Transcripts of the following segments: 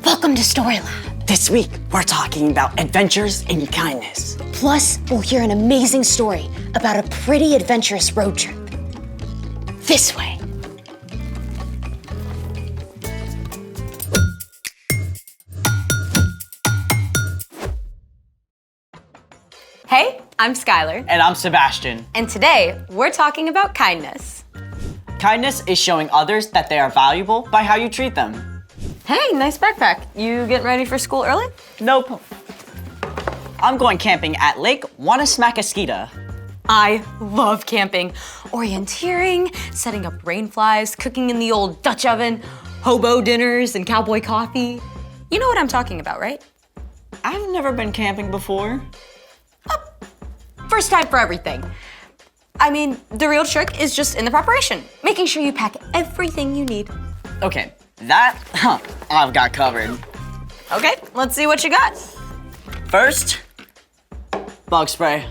Welcome to Story Lab. This week, we're talking about adventures in kindness. Plus, we'll hear an amazing story about a pretty adventurous road trip. This way. Hey, I'm Skylar. And I'm Sebastian. And today, we're talking about kindness. Kindness is showing others that they are valuable by how you treat them. Hey, nice backpack. You getting ready for school early? Nope. I'm going camping at Lake Wanasmacaskita. I love camping. Orienteering, setting up rain flies, cooking in the old Dutch oven, hobo dinners, and cowboy coffee. You know what I'm talking about, right? I've never been camping before. First time for everything. I mean, the real trick is just in the preparation, making sure you pack everything you need. Okay, that I've got covered. Okay, let's see what you got. First, bug spray.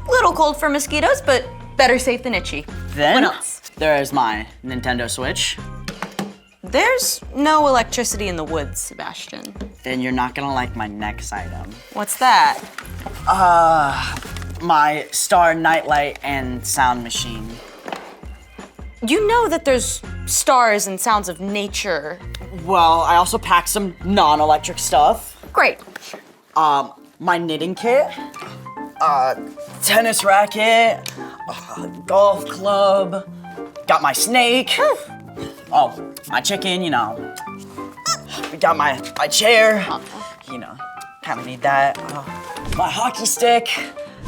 Little cold for mosquitoes, but better safe than itchy. Then, What else? there's my Nintendo Switch. There's no electricity in the woods, Sebastian. Then you're not gonna like my next item. What's that? My Star Nightlight and sound machine. You know that there's stars and sounds of nature. Well, I also packed some non-electric stuff. Great. My knitting kit, tennis racket, golf club, got my snake. Oh, my chicken, you know. We got my chair, you know, kind of need that. My hockey stick,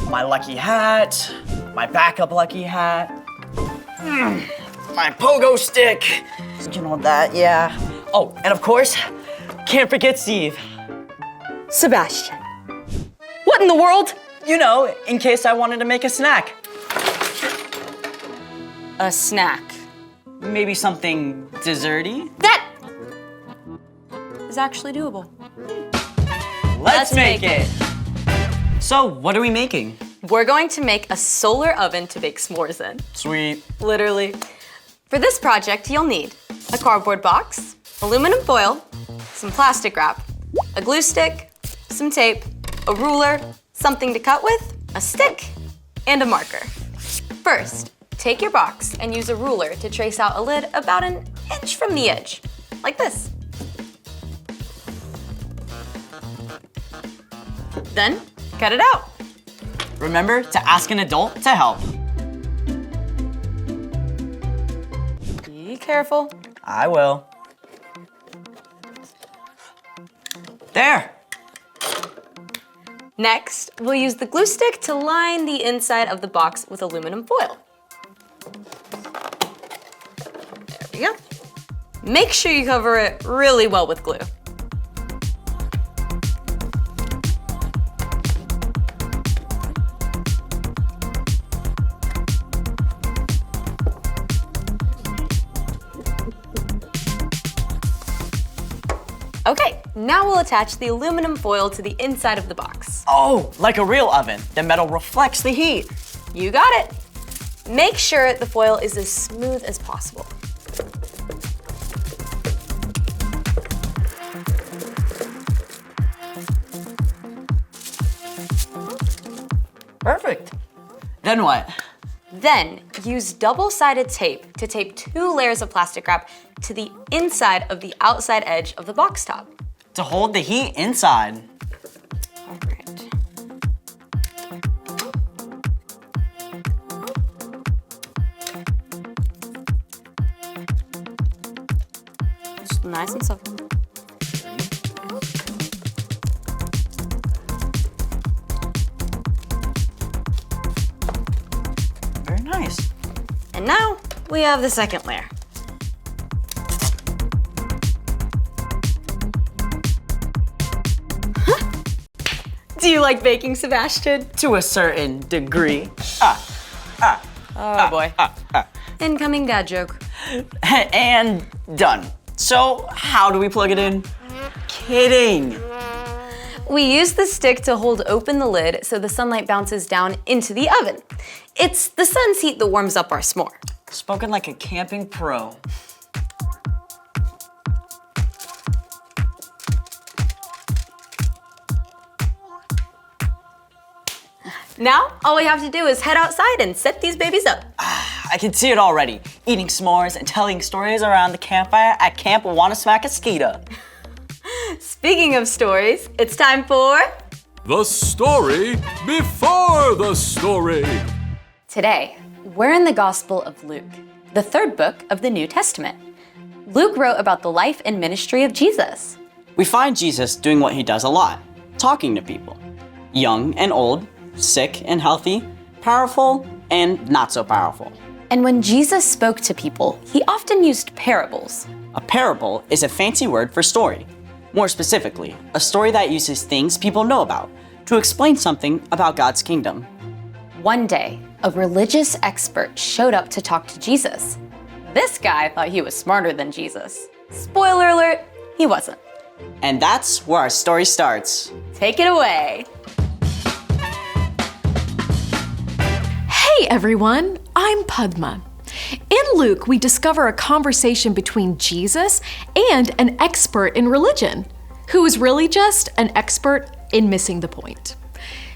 my lucky hat, my backup lucky hat, my pogo stick, you know that, yeah. Oh, and of course, can't forget Steve. Sebastian. What in the world? You know, in case I wanted to make a snack. A snack. Maybe something desserty? That is actually doable. Let's make it! So, what are we making? We're going to make a solar oven to bake s'mores in. Sweet. Literally. For this project, you'll need a cardboard box, aluminum foil, some plastic wrap, a glue stick, some tape, a ruler, something to cut with, a stick, and a marker. First, take your box and use a ruler to trace out a lid about an inch from the edge, like this. Then, cut it out. Remember to ask an adult to help. Be careful. I will. There! Next, we'll use the glue stick to line the inside of the box with aluminum foil. There we go. Make sure you cover it really well with glue. Okay, now we'll attach the aluminum foil to the inside of the box. Oh, like a real oven. The metal reflects the heat. You got it. Make sure the foil is as smooth as possible. Perfect. Then what? Then use double-sided tape to tape 2 layers of plastic wrap to the inside of the outside edge of the box top. To hold the heat inside. All right. Just nice and soft. Very nice. And now we have the second layer. Do you like baking, Sebastian? To a certain degree. Oh boy. Incoming dad joke. And done. So, how do we plug it in? Kidding. We use the stick to hold open the lid so the sunlight bounces down into the oven. It's the sun's heat that warms up our s'more. Spoken like a camping pro. Now, all we have to do is head outside and set these babies up. I can see it already. Eating s'mores and telling stories around the campfire at Camp Wanna-Smack-A-Skeeta. Speaking of stories, it's time for... The story before the story. Today, we're in the Gospel of Luke, the third book of the New Testament. Luke wrote about the life and ministry of Jesus. We find Jesus doing what he does a lot, talking to people. Young and old, sick and healthy, powerful and not so powerful. And when Jesus spoke to people, he often used parables. A parable is a fancy word for story. More specifically, a story that uses things people know about to explain something about God's kingdom. One day, a religious expert showed up to talk to Jesus. This guy thought he was smarter than Jesus. Spoiler alert, he wasn't. And that's where our story starts. Take it away. Hey everyone, I'm Padma. In Luke, we discover a conversation between Jesus and an expert in religion, who was really just an expert in missing the point.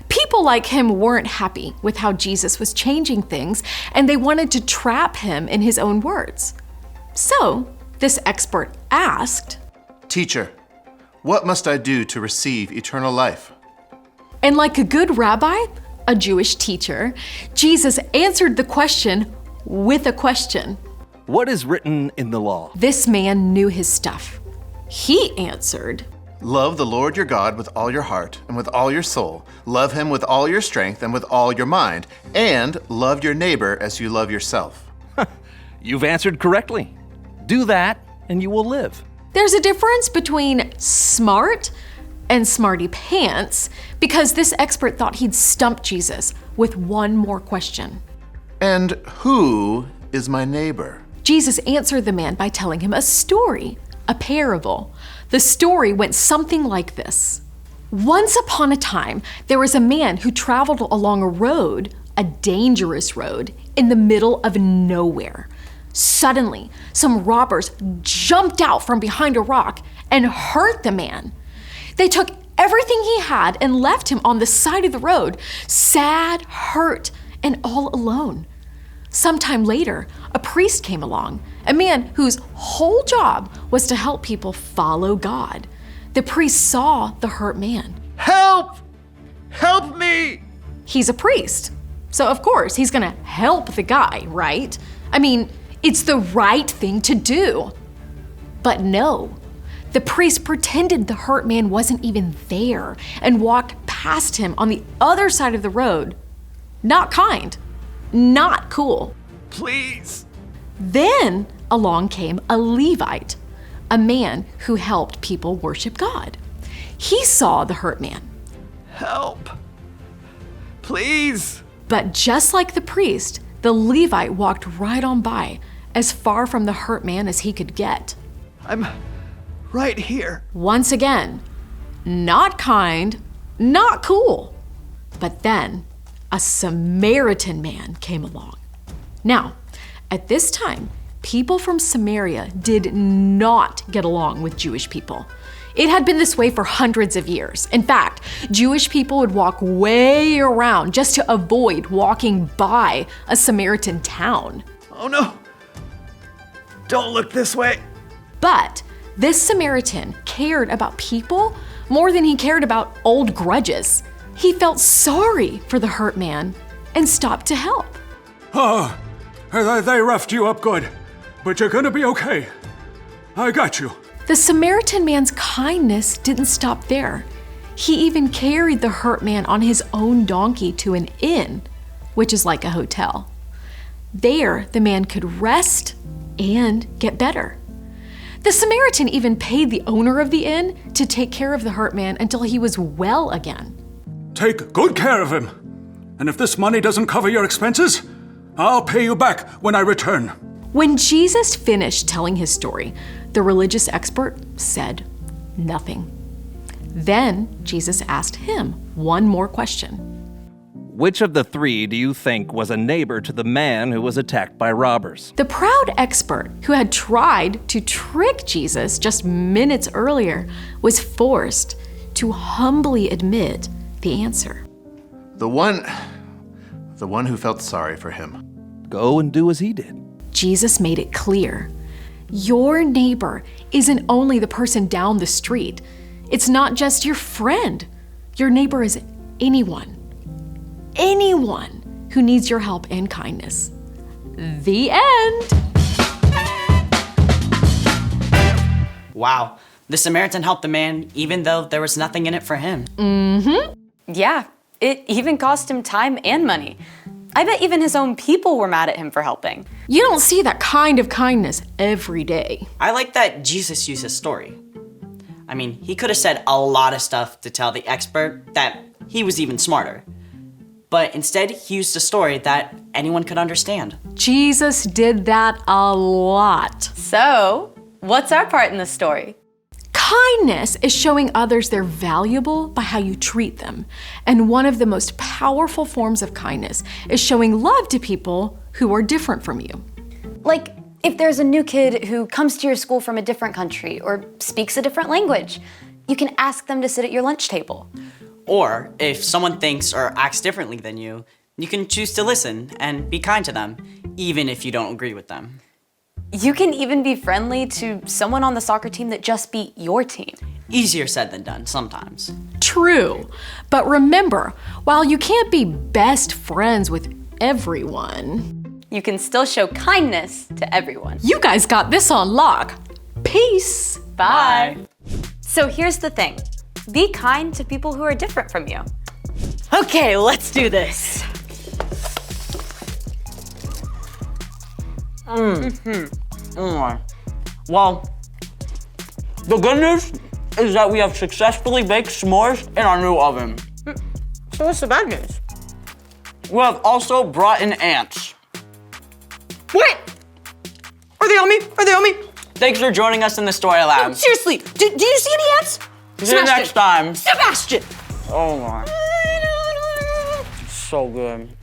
People like him weren't happy with how Jesus was changing things, and they wanted to trap him in his own words. So, this expert asked, "Teacher, what must I do to receive eternal life?" and like a good rabbi, a Jewish teacher, Jesus answered the question with a question. What is written in the law? This man knew his stuff. He answered, Love the Lord your God with all your heart and with all your soul. Love him with all your strength and with all your mind. And love your neighbor as you love yourself. You've answered correctly. Do that and you will live. There's a difference between smart and smarty pants because this expert thought he'd stump Jesus with one more question. And who is my neighbor? Jesus answered the man by telling him a story, a parable. The story went something like this. Once upon a time, there was a man who traveled along a road, a dangerous road, in the middle of nowhere. Suddenly, some robbers jumped out from behind a rock and hurt the man. They took everything he had and left him on the side of the road, sad, hurt, and all alone. Sometime later, a priest came along, a man whose whole job was to help people follow God. The priest saw the hurt man. Help! Help me! He's a priest, so of course he's gonna help the guy, right? I mean, it's the right thing to do. But no, the priest pretended the hurt man wasn't even there and walked past him on the other side of the road. Not kind, not cool. Please! Then along came a Levite, a man who helped people worship God. He saw the hurt man. Help! Please! But just like the priest, the Levite walked right on by, as far from the hurt man as he could get. I'm right here. Once again, not kind, not cool. But then a Samaritan man came along. Now, at this time, people from Samaria did not get along with Jewish people. It had been this way for hundreds of years. In fact, Jewish people would walk way around just to avoid walking by a Samaritan town. Oh no! Don't look this way! But this Samaritan cared about people more than he cared about old grudges. He felt sorry for the hurt man and stopped to help. Oh, they roughed you up good, but you're gonna be okay. I got you. The Samaritan man's kindness didn't stop there. He even carried the hurt man on his own donkey to an inn, which is like a hotel. There, the man could rest and get better. The Samaritan even paid the owner of the inn to take care of the hurt man until he was well again. Take good care of him. And if this money doesn't cover your expenses, I'll pay you back when I return. When Jesus finished telling his story, the religious expert said nothing. Then Jesus asked him one more question. Which of the three do you think was a neighbor to the man who was attacked by robbers? The proud expert who had tried to trick Jesus just minutes earlier was forced to humbly admit the answer. The one the one who felt sorry for him. Go and do as he did. Jesus made it clear. Your neighbor isn't only the person down the street. It's not just your friend. Your neighbor is anyone who needs your help and kindness. The end. Wow. The Samaritan helped the man even though there was nothing in it for him. Yeah, it even cost him time and money. I bet even his own people were mad at him for helping. You don't see that kind of kindness every day. I like that Jesus used his story. I mean, he could have said a lot of stuff to tell the expert that he was even smarter. But instead, he used a story that anyone could understand. Jesus did that a lot. So, what's our part in the story? Kindness is showing others they're valuable by how you treat them. And one of the most powerful forms of kindness is showing love to people who are different from you. Like, if there's a new kid who comes to your school from a different country or speaks a different language, you can ask them to sit at your lunch table. Or if someone thinks or acts differently than you, you can choose to listen and be kind to them, even if you don't agree with them. You can even be friendly to someone on the soccer team that just beat your team. Easier said than done sometimes. True. But remember, while you can't be best friends with everyone, You can still show kindness to everyone. you guys got this on lock. Peace. Bye. So here's the thing. Be kind to people who are different from you. Okay, let's do this. Well, the good news is that we have successfully baked s'mores in our new oven. So what's the bad news? We have also brought in ants. Wait! Are they on me? Are they on me? Thanks for joining us in the Story Lab. Seriously, do you see any ants? See you next time. Sebastian! Oh my. So good.